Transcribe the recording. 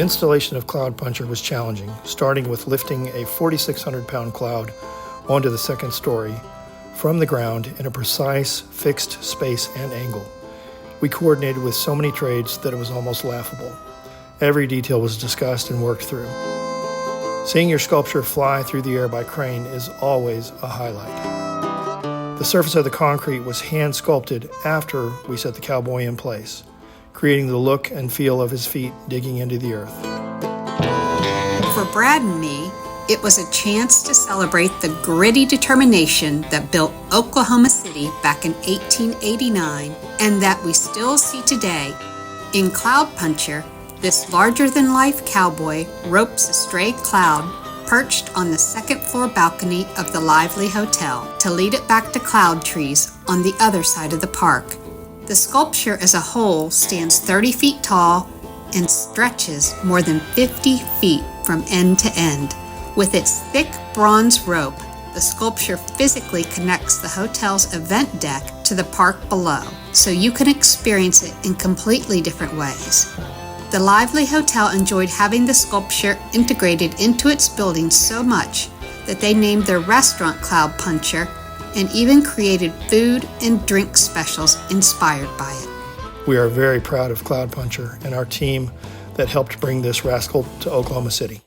The installation of Cloud Puncher was challenging, starting with lifting a 4,600-pound cloud onto the second story from the ground in a precise, fixed space and angle. We coordinated with so many trades that it was almost laughable. Every detail was discussed and worked through. Seeing your sculpture fly through the air by crane is always a highlight. The surface of the concrete was hand sculpted after we set the cowboy in place, creating the look and feel of his feet digging into the earth. For Brad and me, it was a chance to celebrate the gritty determination that built Oklahoma City back in 1889 and that we still see today. In Cloud Puncher, this larger-than-life cowboy ropes a stray cloud perched on the second-floor balcony of the Lively Hotel to lead it back to cloud trees on the other side of the park. The sculpture as a whole stands 30 feet tall and stretches more than 50 feet from end to end. With its thick bronze rope, the sculpture physically connects the hotel's event deck to the park below, so you can experience it in completely different ways. The Lively Hotel enjoyed having the sculpture integrated into its building so much that they named their restaurant Cloud Puncher and even created food and drink specials inspired by it. We are very proud of Cloud Puncher and our team that helped bring this rascal to Oklahoma City.